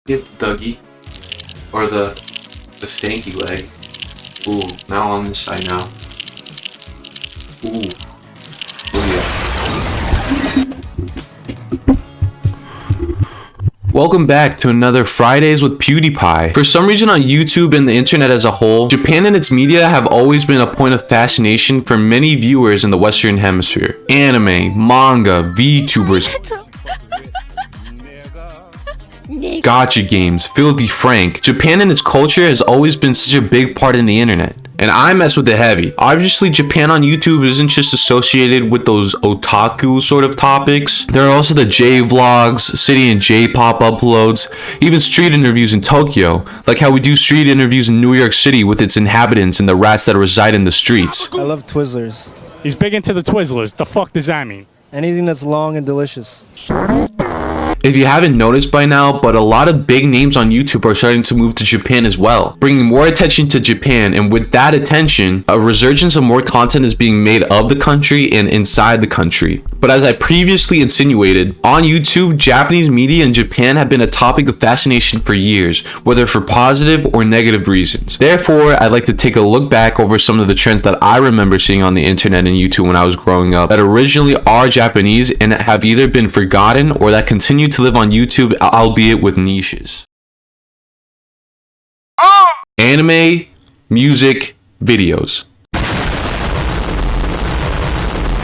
Get Dougie. Or the stanky leg. Ooh, now on this side now. Ooh. Oh yeah. Welcome back to another Fridays with PewDiePie. For some reason on YouTube and the internet as a whole, Japan and its media have always been a point of fascination for many viewers in the Western Hemisphere. Anime, manga, VTubers, gacha games, Filthy Frank. Japan and its culture has always been such a big part in the internet. And I mess with it heavy. Obviously, Japan on YouTube isn't just associated with those otaku sort of topics. There are also the J-vlogs, city and J-pop uploads, even street interviews in Tokyo, like how we do street interviews in New York City with its inhabitants and the rats that reside in the streets. I love Twizzlers. He's big into the Twizzlers. The fuck does that mean? Anything that's long and delicious. If you haven't noticed by now, but a lot of big names on YouTube are starting to move to Japan as well, bringing more attention to Japan, and with that attention, a resurgence of more content is being made of the country and inside the country. But as I previously insinuated, on YouTube, Japanese media in Japan have been a topic of fascination for years, whether for positive or negative reasons. Therefore, I'd like to take a look back over some of the trends that I remember seeing on the internet and YouTube when I was growing up that originally are Japanese and have either been forgotten or that continue to live on YouTube, albeit with niches. Anime music videos.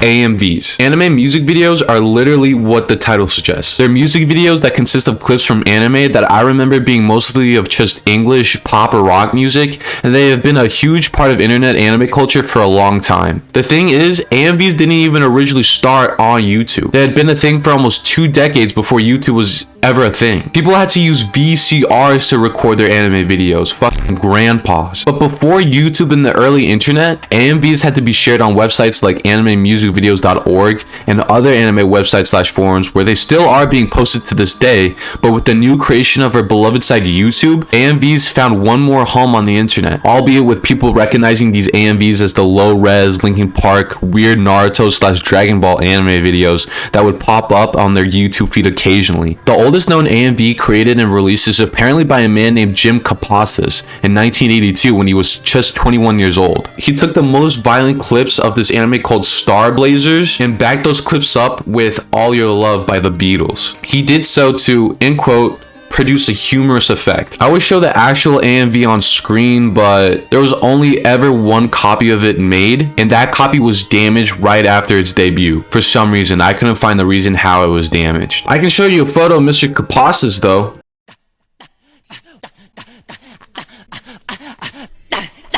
AMVs. Anime music videos are literally what the title suggests. They're music videos that consist of clips from anime that I remember being mostly of just English pop or rock music, and they have been a huge part of internet anime culture for a long time. The thing is, AMVs didn't even originally start on YouTube. They had been a thing for almost 2 decades before YouTube was ever a thing. People had to use VCRs to record their anime videos, fucking grandpas. But before YouTube and the early internet, AMVs had to be shared on websites like animemusicvideos.org and other anime websites / forums where they still are being posted to this day. But with the new creation of our beloved site YouTube, AMVs found one more home on the internet, albeit with people recognizing these AMVs as the low-res, Linkin Park, weird Naruto / Dragon Ball anime videos that would pop up on their YouTube feed occasionally. The oldest known AMV created and released is apparently by a man named Jim Kapasas in 1982 when he was just 21 years old. He took the most violent clips of this anime called Star Blazers and backed those clips up with All Your Love by the Beatles. He did so to, end quote, produce a humorous effect. I would show the actual AMV on screen, but there was only ever one copy of it made, and that copy was damaged right after its debut. For some reason, I couldn't find the reason how it was damaged. I can show you a photo of Mr. Kapasas though.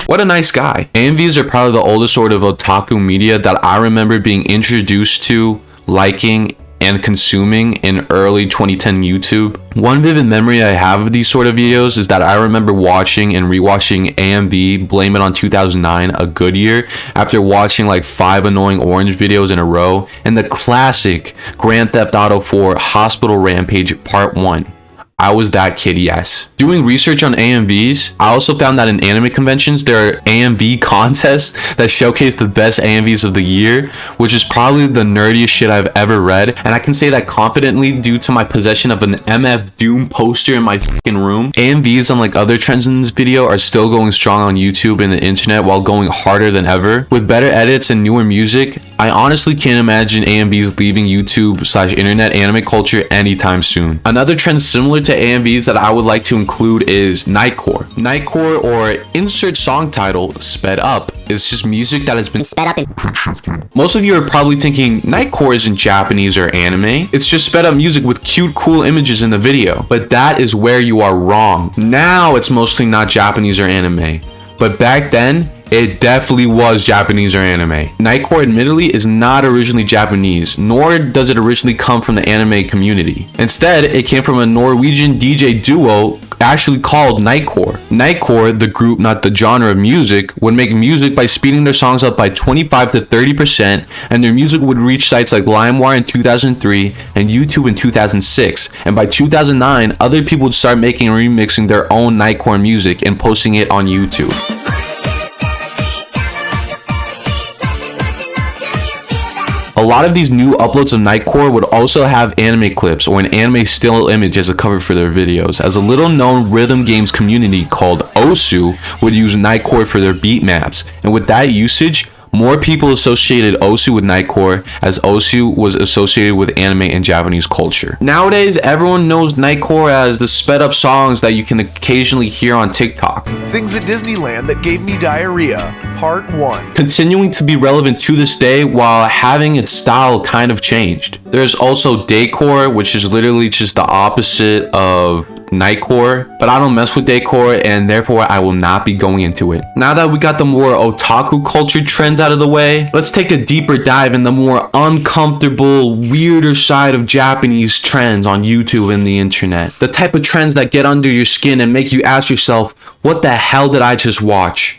What a nice guy. AMVs are probably the oldest sort of otaku media that I remember being introduced to, liking, and consuming in early 2010 YouTube. One vivid memory I have of these sort of videos is that I remember watching and rewatching AMV Blame It on 2009 a good year after watching like 5 Annoying Orange videos in a row, and the classic Grand Theft Auto 4 Hospital Rampage Part 1. I was that kid, yes. Doing research on AMVs, I also found that in anime conventions, there are AMV contests that showcase the best AMVs of the year, which is probably the nerdiest shit I've ever read. And I can say that confidently due to my possession of an MF Doom poster in my fucking room. AMVs, unlike other trends in this video, are still going strong on YouTube and the internet while going harder than ever. With better edits and newer music, I honestly can't imagine AMVs leaving YouTube / internet anime culture anytime soon. Another trend similar to AMVs that I would like to include is Nightcore. Nightcore, or insert song title, sped up, is just music that has been sped up and most of you are probably thinking Nightcore isn't Japanese or anime. It's just sped up music with cute, cool images in the video. But that is where you are wrong. Now it's mostly not Japanese or anime. But back then, it definitely was Japanese or anime. Nightcore admittedly is not originally Japanese, nor does it originally come from the anime community. Instead, it came from a Norwegian DJ duo actually called Nightcore. Nightcore, the group, not the genre of music, would make music by speeding their songs up by 25 to 30%, and their music would reach sites like LimeWire in 2003 and YouTube in 2006. And by 2009, other people would start making and remixing their own Nightcore music and posting it on YouTube. A A lot of these new uploads of Nightcore would also have anime clips or an anime still image as a cover for their videos, as a little known rhythm games community called Osu would use Nightcore for their beat maps, and with that usage, more people associated Osu with Nightcore, as Osu was associated with anime and Japanese culture. Nowadays, everyone knows Nightcore as the sped up songs that you can occasionally hear on TikTok. Things at Disneyland that gave me diarrhea, part 1. Continuing to be relevant to this day while having its style kind of changed. There's also Daycore, which is literally just the opposite of Nightcore, but I don't mess with Daycore and therefore I will not be going into it. Now that we got the more otaku culture trends out of the way, let's take a deeper dive in the more uncomfortable, weirder side of Japanese trends on YouTube and the internet. The type of trends that get under your skin and make you ask yourself, what the hell did I just watch?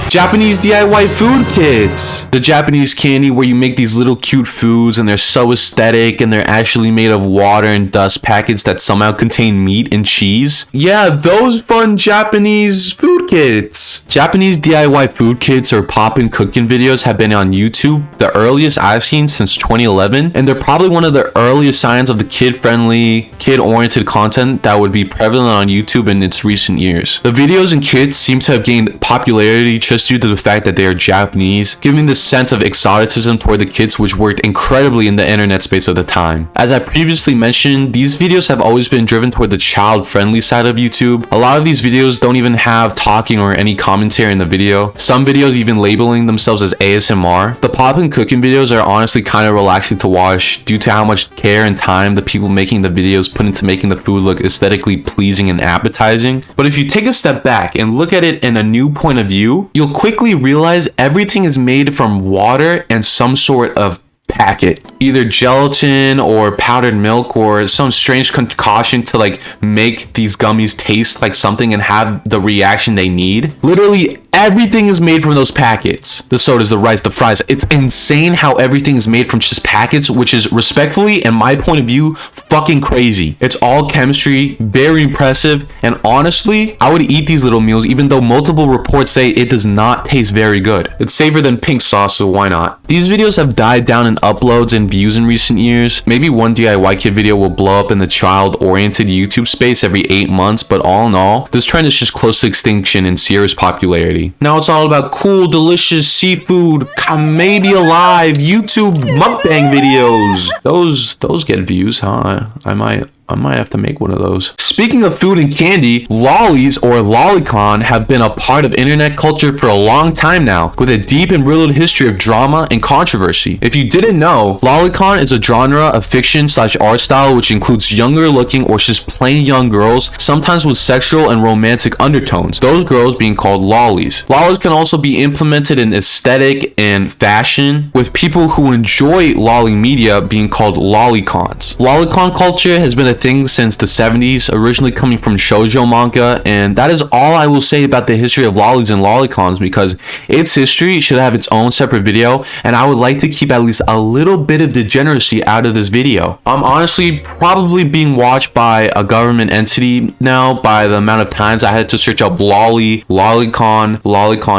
Japanese DIY food kits. The Japanese candy where you make these little cute foods and they're so aesthetic and they're actually made of water and dust packets that somehow contain meat and cheese. Yeah, those fun Japanese food kits. Japanese DIY food kits or poppin' cooking videos have been on YouTube, the earliest I've seen since 2011, and they're probably one of the earliest signs of the kid-friendly, kid-oriented content that would be prevalent on YouTube in its recent years. The videos and kits seem to have gained popularity just due to the fact that they are Japanese, giving this sense of exoticism toward the kids, which worked incredibly in the internet space of the time. As I previously mentioned, these videos have always been driven toward the child-friendly side of YouTube. A lot of these videos don't even have talking or any commentary in the video, some videos even labeling themselves as ASMR. The poppin' cooking videos are honestly kind of relaxing to watch due to how much care and time the people making the videos put into making the food look aesthetically pleasing and appetizing. But if you take a step back and look at it in a new point of view, you'll quickly realize everything is made from water and some sort of packet, either gelatin or powdered milk or some strange concoction to like make these gummies taste like something and have the reaction they need. Literally everything is made from those packets. The sodas, the rice, the fries. It's insane how everything is made from just packets, which is respectfully, in my point of view, fucking crazy. It's all chemistry, very impressive, and honestly, I would eat these little meals even though multiple reports say it does not taste very good. It's safer than pink sauce, so why not? These videos have died down in uploads and views in recent years. Maybe one DIY kit video will blow up in the child-oriented YouTube space every 8 months, but all in all, this trend is just close to extinction in serious popularity. Now it's all about cool, delicious seafood, maybe alive YouTube mukbang videos. Those get views, huh? I might have to make one of those. Speaking of food and candy, lollies or lolicon have been a part of internet culture for a long time now, with a deep and rooted history of drama and controversy. If you didn't know, lolicon is a genre of fiction / art style which includes younger looking or just plain young girls, sometimes with sexual and romantic undertones, those girls being called lollies. Lollies can also be implemented in aesthetic and fashion, with people who enjoy lolly media being called lolicons. Lolicon culture has been a thing since the 70s, originally coming from shoujo manga, and that is all I will say about the history of lollies and lolicons, because its history should have its own separate video, and I would like to keep at least a little bit of degeneracy out of this video. I'm honestly probably being watched by a government entity now by the amount of times I had to search up lolicon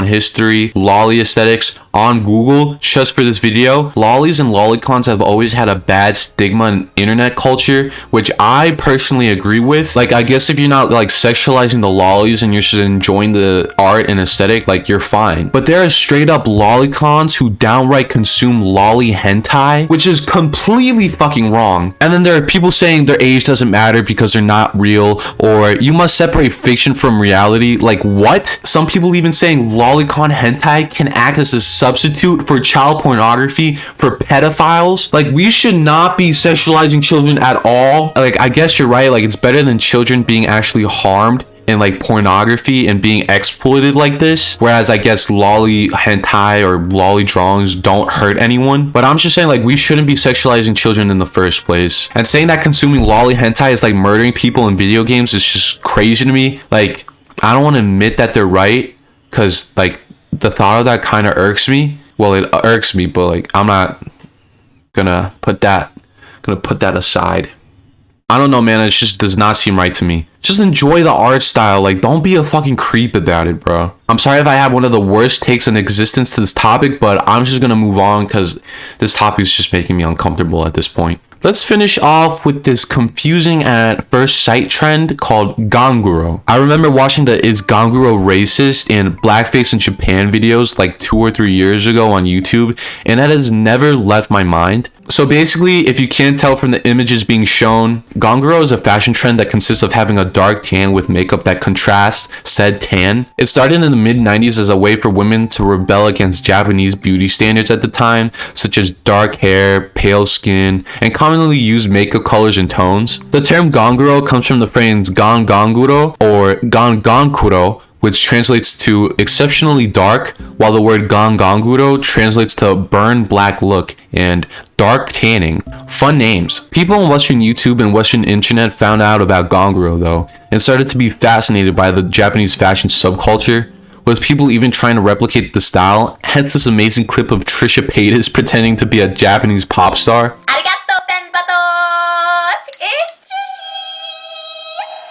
history, lolly aesthetics on Google just for this video. Lollies and lolicons have always had a bad stigma in internet culture, which I personally agree with. Like, I guess if you're not like sexualizing the lollies and you're just enjoying the art and aesthetic, like, you're fine. But there are straight up lolicons who downright consume lolly hentai, which is completely fucking wrong. And then there are people saying their age doesn't matter because they're not real, or you must separate fiction from reality. Like, what? Some people even saying lolicon hentai can act as a substitute for child pornography for pedophiles. Like, we should not be sexualizing children at all. Like, I guess you're right, like, it's better than children being actually harmed in like pornography and being exploited like this, whereas I guess lolly hentai or lolly drawings don't hurt anyone. But I'm just saying, like, we shouldn't be sexualizing children in the first place, and saying that consuming lolly hentai is like murdering people in video games is just crazy to me. Like, I don't want to admit that they're right, because like the thought of that kind of irks me. Well, it irks me, but like I'm not gonna put that aside. I don't know, man. It just does not seem right to me. Just enjoy the art style. Like, don't be a fucking creep about it, bro. I'm sorry if I have one of the worst takes in existence to this topic, but I'm just gonna move on because this topic is just making me uncomfortable at this point. Let's finish off with this confusing at first sight trend called ganguro. I remember watching the "Is Ganguro Racist" and Blackface in Japan videos like 2 or 3 years ago on YouTube, and that has never left my mind. So basically, if you can't tell from the images being shown, ganguro is a fashion trend that consists of having a dark tan with makeup that contrasts said tan. It started in the mid-90s as a way for women to rebel against Japanese beauty standards at the time, such as dark hair, pale skin, and commonly used makeup colors and tones. The term ganguro comes from the phrase ganguro or gangankuro, which translates to exceptionally dark, while the word ganganguro translates to burn black look and dark tanning. Fun names. People on Western YouTube and Western internet found out about ganguro though, and started to be fascinated by the Japanese fashion subculture, with people even trying to replicate the style, hence this amazing clip of Trisha Paytas pretending to be a Japanese pop star.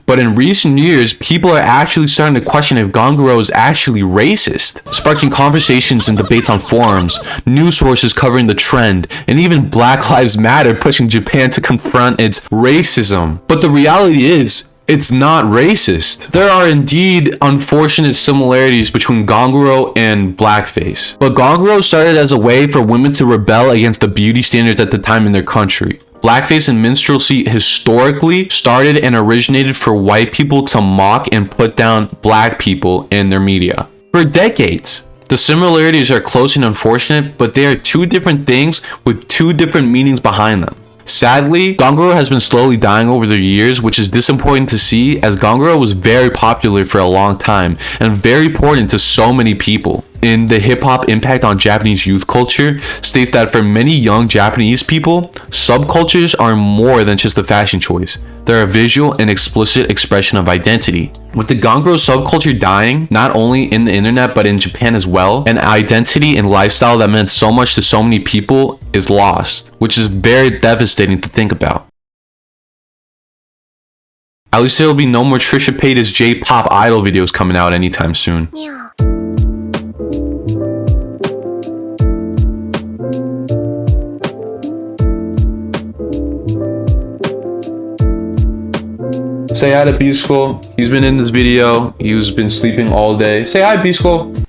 But in recent years, people are actually starting to question if ganguro is actually racist, sparking conversations and debates on forums, news sources covering the trend, and even Black Lives Matter pushing Japan to confront its racism. But the reality is, it's not racist. There are indeed unfortunate similarities between ganguro and blackface. But ganguro started as a way for women to rebel against the beauty standards at the time in their country. Blackface and minstrelsy historically started and originated for white people to mock and put down black people in their media. For decades, the similarities are close and unfortunate, but they are two different things with two different meanings behind them. Sadly, ganguro has been slowly dying over the years, which is disappointing to see, as ganguro was very popular for a long time and very important to so many people. In the hip-hop impact on Japanese youth culture states that for many young Japanese people, subcultures are more than just a fashion choice. They're a visual and explicit expression of identity. With the ganguro subculture dying, not only in the internet but in Japan as well, an identity and lifestyle that meant so much to so many people is lost, which is very devastating to think about. At least there will be no more Trisha Paytas J-pop idol videos coming out anytime soon. Yeah. Say hi to Biscuit. He's been in this video. He's been sleeping all day. Say hi, Biscuit.